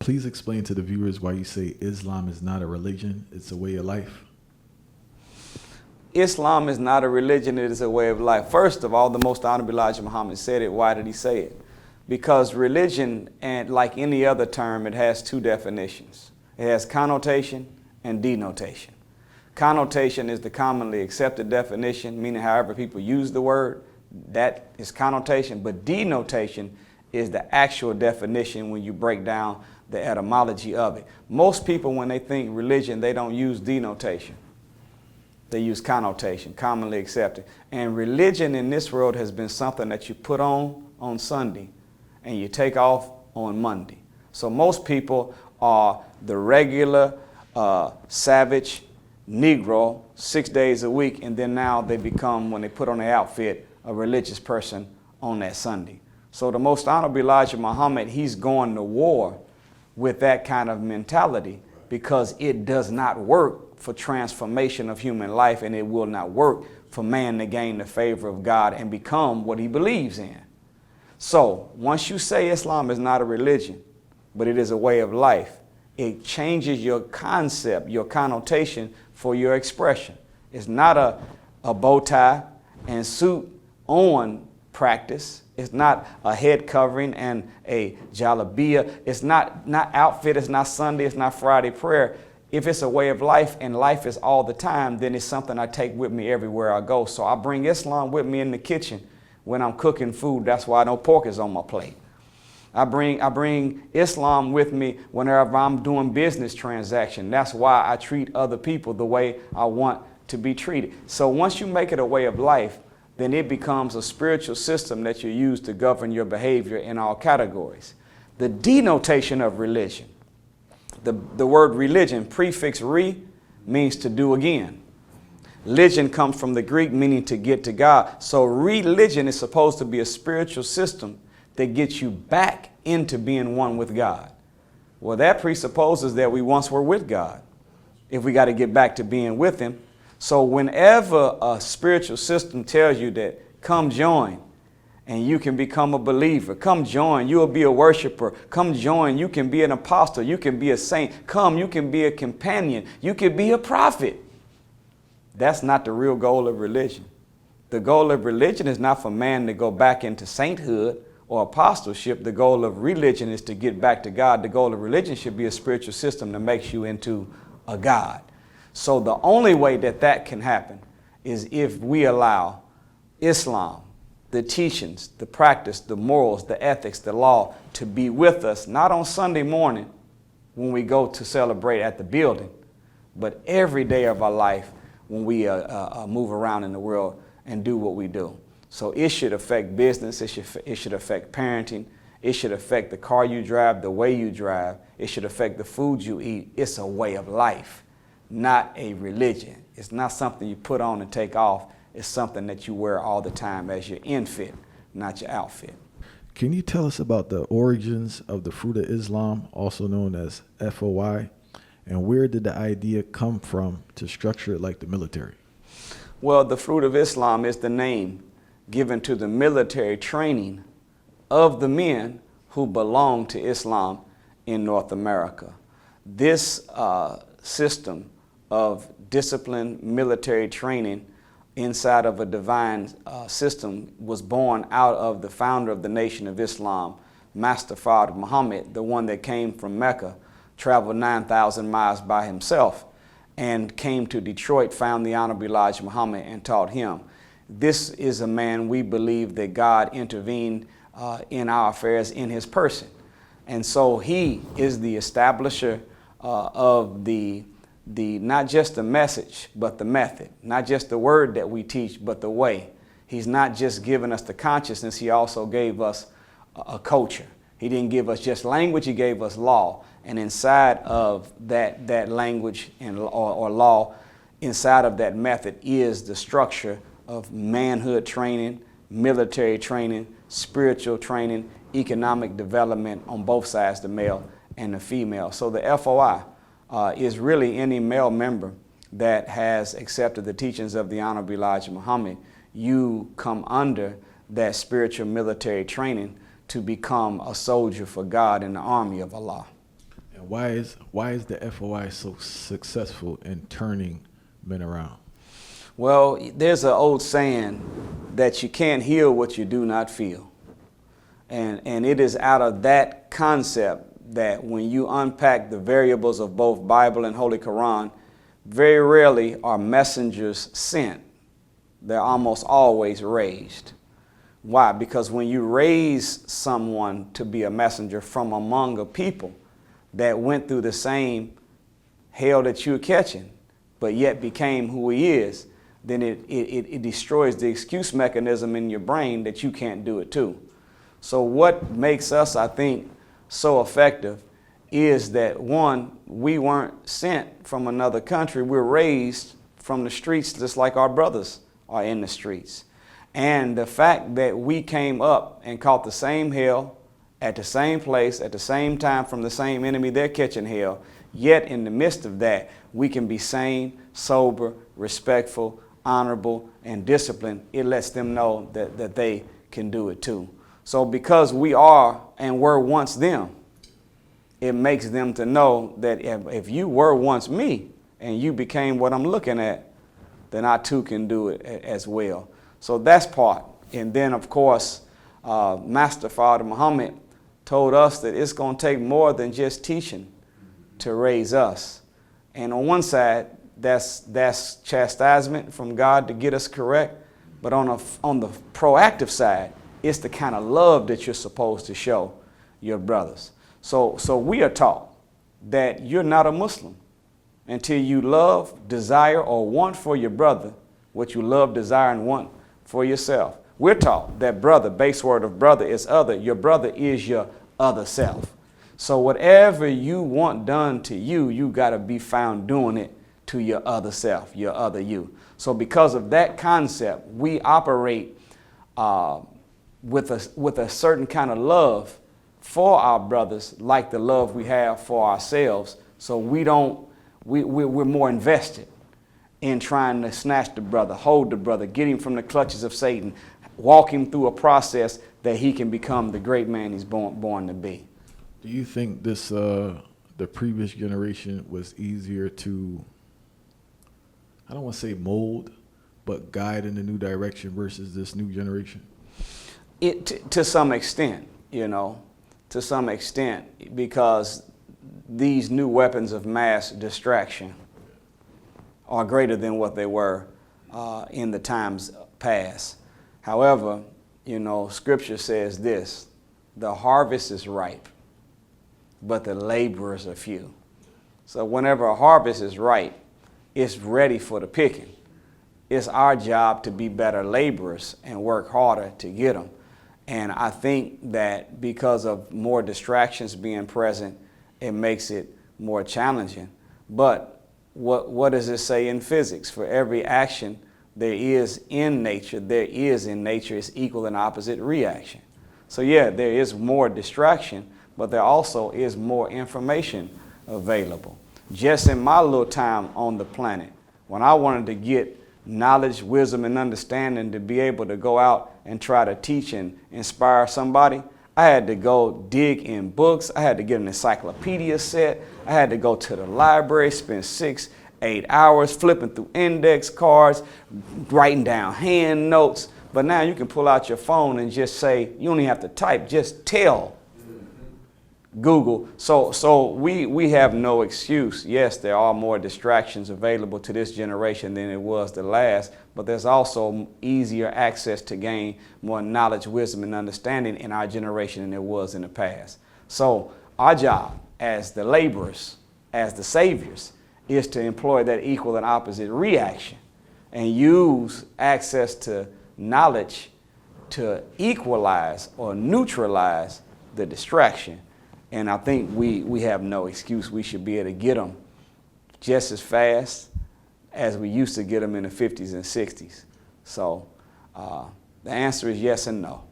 Please explain to the viewers why you say Islam is not a religion, it's a way of life. Islam is not a religion, it is a way of life. First of all, the Most Honorable Elijah Muhammad said it. Why did he say it? Because religion, and like any other term, it has two definitions. It has connotation and denotation. Connotation is the commonly accepted definition, meaning however people use the word, that is connotation. But denotation is the actual definition when you break down the etymology of it. Most people, when they think religion, they don't use denotation. They use connotation, commonly accepted. And religion in this world has been something that you put on Sunday and you take off on Monday. So most people are the regular savage Negro 6 days a week, and then now they become, when they put on their outfit, a religious person on that Sunday. So the Most Honorable Elijah Muhammad, he's going to war with that kind of mentality because it does not work for transformation of human life, and it will not work for man to gain the favor of God and become what he believes in. So once you say Islam is not a religion, but it is a way of life, it changes your concept, your connotation for your expression. It's not a bow tie and suit on practice. It's not a head covering and a jalabiyah. It's not outfit. It's not Sunday. It's not Friday prayer. If it's a way of life and life is all the time, then it's something I take with me everywhere I go. So I bring Islam with me in the kitchen when I'm cooking food. That's why no pork is on my plate. I bring Islam with me whenever I'm doing business transaction. That's why I treat other people the way I want to be treated. So once you make it a way of life, then it becomes a spiritual system that you use to govern your behavior in all categories. The denotation of religion. The word religion, prefix re, means to do again. Religion comes from the Greek meaning to get to God. So religion is supposed to be a spiritual system that gets you back into being one with God. Well, that presupposes that we once were with God, if we got to get back to being with him. So whenever a spiritual system tells you that come join and you can become a believer, come join, you'll be a worshiper, come join, you can be an apostle, you can be a saint, come, you can be a companion, you can be a prophet. That's not the real goal of religion. The goal of religion is not for man to go back into sainthood or apostleship. The goal of religion is to get back to God. The goal of religion should be a spiritual system that makes you into a God. So the only way that that can happen is if we allow Islam, the teachings, the practice, the morals, the ethics, the law to be with us, not on Sunday morning when we go to celebrate at the building, but every day of our life when we move around in the world and do what we do. So it should affect business, it should affect parenting, it should affect the car you drive, the way you drive, it should affect the food you eat. It's a way of life, not a religion. It's not something you put on and take off. It's something that you wear all the time as your infit, not your outfit. Can you tell us about the origins of the fruit of Islam, also known as FOI, and where did the idea come from to structure it like the military? Well, the fruit of Islam is the name given to the military training of the men who belong to Islam in North America. This system of disciplined military training inside of a divine system was born out of the founder of the Nation of Islam, Master Fard Muhammad, the one that came from Mecca, traveled 9,000 miles by himself and came to Detroit, found the Honorable Elijah Muhammad and taught him. This is a man we believe that God intervened in our affairs in his person. And so he is the establisher of the not just the message, but the method, not just the word that we teach, but the way. He's not just giving us the consciousness, he also gave us a culture. He didn't give us just language, he gave us law. And inside of that language or law, inside of that method is the structure of manhood training, military training, spiritual training, economic development on both sides, the male and the female. So the FOI is really any male member that has accepted the teachings of the Honorable Elijah Muhammad. You come under that spiritual military training to become a soldier for God in the army of Allah. And why is the FOI so successful in turning men around? Well, there's an old saying that you can't heal what you do not feel. And it is out of that concept that when you unpack the variables of both Bible and Holy Quran, very rarely are messengers sent. They're almost always raised. Why? Because when you raise someone to be a messenger from among a people that went through the same hell that you're catching, but yet became who he is, then it destroys the excuse mechanism in your brain that you can't do it too. So what makes us, I think, so effective is that, one, we weren't sent from another country. We're raised from the streets just like our brothers are in the streets. And the fact that we came up and caught the same hell at the same place at the same time from the same enemy they're catching hell, yet in the midst of that, we can be sane, sober, respectful, honorable, and disciplined. It lets them know that they can do it too. So because we are and were once them, it makes them to know that if you were once me and you became what I'm looking at, then I too can do it as well. So that's part. And then, of course, Master Father Muhammad told us that it's going to take more than just teaching to raise us. And on one side, that's chastisement from God to get us correct. But on the proactive side, it's the kind of love that you're supposed to show your brothers. So we are taught that you're not a Muslim until you love, desire, or want for your brother what you love, desire, and want for yourself. We're taught that brother, base word of brother, is other. Your brother is your other self. So whatever you want done to you, you got to be found doing it to your other self, your other you. So because of that concept, we operate with a certain kind of love for our brothers, like the love we have for ourselves. So we're more invested in trying to snatch the brother, hold the brother, get him from the clutches of Satan, walk him through a process that he can become the great man he's born to be. Do you think this the previous generation was easier to, I don't want to say mold, but guide in a new direction versus this new generation? To some extent, to some extent, because these new weapons of mass distraction are greater than what they were in the times past. However, Scripture says this: the harvest is ripe, but the laborers are few. So whenever a harvest is ripe, it's ready for the picking. It's our job to be better laborers and work harder to get them. And I think that because of more distractions being present, it makes it more challenging. But what does it say in physics? For every action there is in nature is equal and opposite reaction. So yeah, there is more distraction, but there also is more information available. Just in my little time on the planet, when I wanted to get knowledge, wisdom, and understanding to be able to go out and try to teach and inspire somebody, I had to go dig in books. I had to get an encyclopedia set. I had to go to the library, spend 6-8 hours flipping through index cards, writing down hand notes. But now you can pull out your phone and just say, you don't even have to type, just tell Google. So we have no excuse. Yes, there are more distractions available to this generation than it was the last, but there's also easier access to gain more knowledge, wisdom, and understanding in our generation than there was in the past. So our job as the laborers, as the saviors, is to employ that equal and opposite reaction and use access to knowledge to equalize or neutralize the distraction. And I think we have no excuse. We should be able to get them just as fast as we used to get them in the 50s and 60s. So the answer is yes and no.